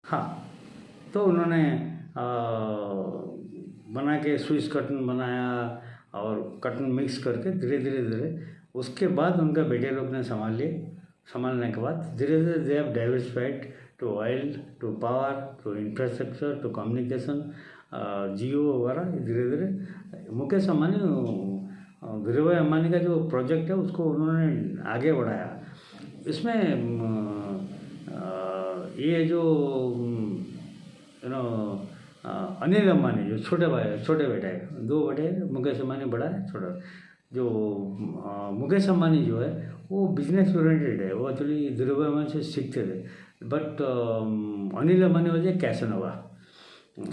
हाँ, तो उन्होंने आ, बना के स्विस कॉटन बनाया और कॉटन मिक्स करके धीरे धीरे धीरे उसके बाद उनका बेटे लोग ने संभालने के बाद धीरे धीरे they have diversified to oil, to power, to infrastructure, to communication, Jio वगैरह। धीरे धीरे मुकेश अंबानी, धीरू भाई अंबानी का जो प्रोजेक्ट है उसको उन्होंने आगे बढ़ाया। इसमें ये जो अनिल अंबानी जो छोटे बेटे है, दो बेटे हैं, मुकेश अंबानी बड़ा है, छोटा। जो मुकेश अंबानी जो है वो बिजनेस ओरिएंटेड है, वो एक्चुअली धीरू भाई अंबानी से सीखते थे। बट अनिल अंबानी वजह कैसनोवा।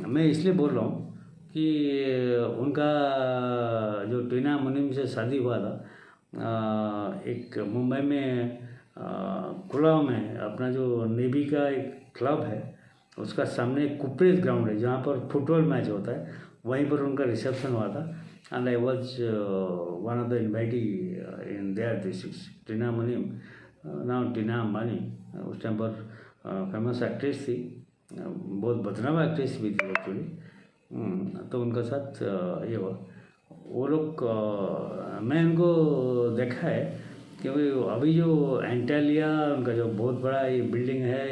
मैं इसलिए बोल रहा हूँ कि उनका जो टीना मुनीम से शादी हुआ था, एक मुंबई में कुलाव में अपना जो नेवी का एक क्लब है उसका सामने एक कुपरेज ग्राउंड है जहाँ पर फुटबॉल मैच होता है, वहीं पर उनका रिसेप्शन हुआ था। And I was one of the invitee in their district. Tina Munim, now टीना अंबानी, उस टाइम पर फेमस एक्ट्रेस थी, बहुत बदनाम एक्ट्रेस भी थी एक्चुअली। तो उनका साथ ये हुआ। वो लोग मैं उनको देखा है क्योंकि अभी जो एंटालिया उनका जो बहुत बड़ा ये बिल्डिंग है,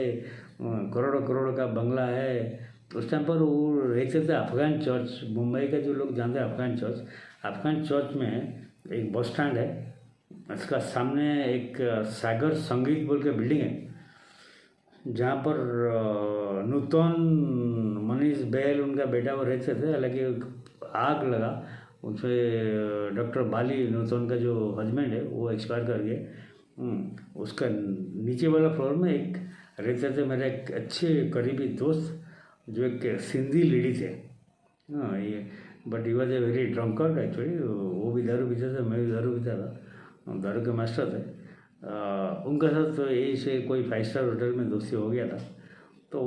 करोड़ों करोड़ का बंगला है, उस टाइम पर वो रहते थे अफगान चर्च। मुंबई का जो लोग जानते हैं अफगान चर्च में एक बस स्टैंड है, उसका सामने एक सागर संगीत बोल के बिल्डिंग है जहाँ पर नूतन मनीष बैल उनका बेटा वो रहते थे। हालांकि आग लगा उसमें, डॉक्टर बाली नूतन का जो हस्बैंड है वो एक्सपायर कर गए। उसका नीचे वाला फ्लोर में एक रहते थे मेरे एक अच्छे करीबी दोस्त जो एक सिंधी लेडी थे। हाँ, ये but he was a very drunkard actually. वो भी दारू पीते थे, मैं भी दारू पीता था, दारू के मास्टर थे। उनके साथ तो यही से कोई 5 स्टार होटल में दोस्ती हो गया था, तो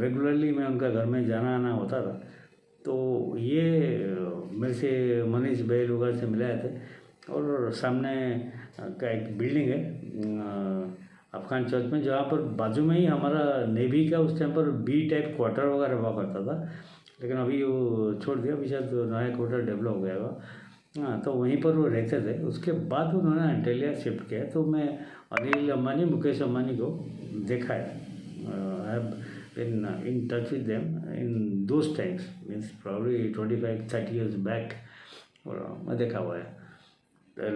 रेगुलरली मैं उनका घर में जाना आना होता था। तो ये मेरे से मनीष बैल वगैरह से मिलाए थे। और सामने का एक बिल्डिंग है अफगान चर्च में, जहाँ पर बाजू में ही हमारा नेवी का उस टाइम पर बी टाइप क्वार्टर वगैरह हुआ करता था, लेकिन अभी वो छोड़ दिया, अभी शायद नया क्वार्टर डेवलप हो गया होगा। हाँ, तो वहीं पर वो रहते थे। उसके बाद उन्होंने एंटेलिया शिफ्ट किया। तो मैं अनिल अंबानी, मुकेश अंबानी को देखा है, I have been in touch with them in those times, means probably 25-30 years back, और मैं देखा हुआ है।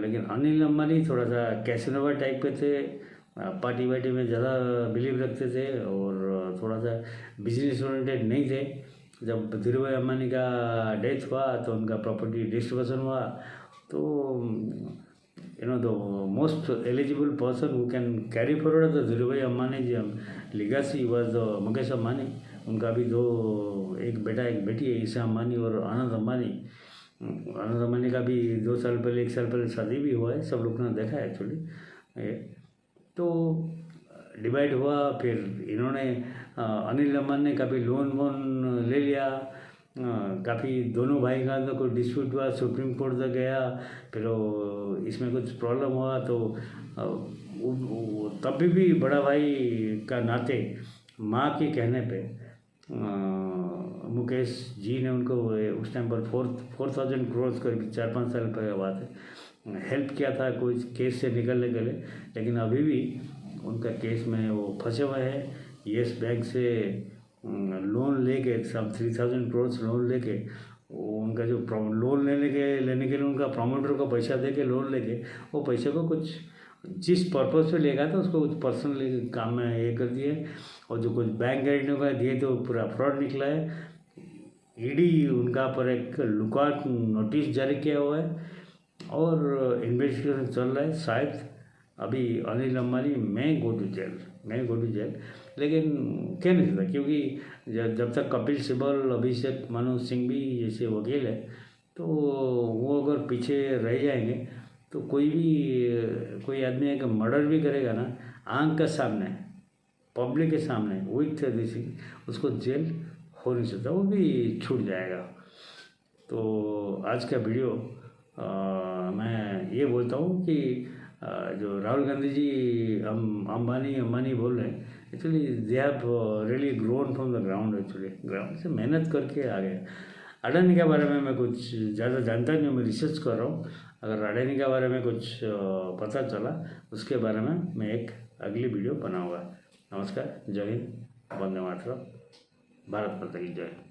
लेकिन अनिल अंबानी थोड़ा सा कैसनोवा टाइप पे थे, पार्टी वार्टी में ज़्यादा बिलीव रखते थे और थोड़ा सा बिजनेस ओरिएंटेड नहीं थे। जब धीरू भाई अंबानी का डेथ हुआ तो उनका प्रॉपर्टी डिस्ट्रीब्यूशन हुआ, तो the most eligible person who can carry forward the Dhiru भाई अंबानी जी लिगासी वॉज मुकेश अंबानी। उनका भी एक बेटा एक बेटी है, ईशा अंबानी और आनंद अंबानी। आनंद अंबानी का भी 2 साल पहले 1 साल पहले शादी भी हुआ है, सब लोग ने देखा है एक्चुअली। तो डिवाइड हुआ, फिर इन्होंने अनिल अंबानी ने काफ़ी लोन वोन ले लिया, काफ़ी दोनों भाई का तो कोई डिस्प्यूट हुआ, सुप्रीम कोर्ट तक गया। फिर इसमें कुछ प्रॉब्लम हुआ तो तब भी बड़ा भाई का नाते माँ के कहने पे मुकेश जी ने उनको उस टाइम पर 4,000 करोड़ करीब 4-5 साल पहले बात है हेल्प किया था कोई केस से निकलने के लिए। लेकिन अभी भी उनका केस में वो फंसे हुए हैं। येस बैंक से लोन लेके सब 3,000 करोड़ लोन लेके, वो उनका जो लोन लेने के लिए उनका प्रमोटर को पैसा दे के लोन लेके, वो पैसे को कुछ जिस पर्पज़ पे लेगा था उसको कुछ पर्सनली काम में ये कर दिए, और जो कुछ बैंक गारंटी का दिए तो पूरा फ्रॉड निकला है। ईडी उनका पर एक लुकआउट नोटिस जारी किया हुआ है और इन्वेस्टिगेशन चल रहा है। शायद अभी अनिल अंबानी मैं गो टू जेल, लेकिन कह नहीं सकता क्योंकि जब तक कपिल सिब्बल, अभिषेक मनु सिंह भी जैसे वकील है, तो वो अगर पीछे रह जाएंगे तो कोई आदमी अगर मर्डर भी करेगा ना आंख के सामने, पब्लिक के सामने, विथ दिसी, उसको जेल हो नहीं सकता, वो भी छूट जाएगा। तो आज का वीडियो मैं ये बोलता हूँ कि जो राहुल गांधी जी अंबानी बोल रहे हैं, actually they have really grown from the ground, actually ground से मेहनत करके आ गए। अडानी के बारे में मैं कुछ ज़्यादा जानता नहीं हूँ, मैं रिसर्च कर रहा हूँ। अगर अडानी के बारे में कुछ पता चला उसके बारे में मैं एक अगली वीडियो बनाऊँगा। नमस्कार, जय हिंद, वंदे मातरम, भारत माता की जय।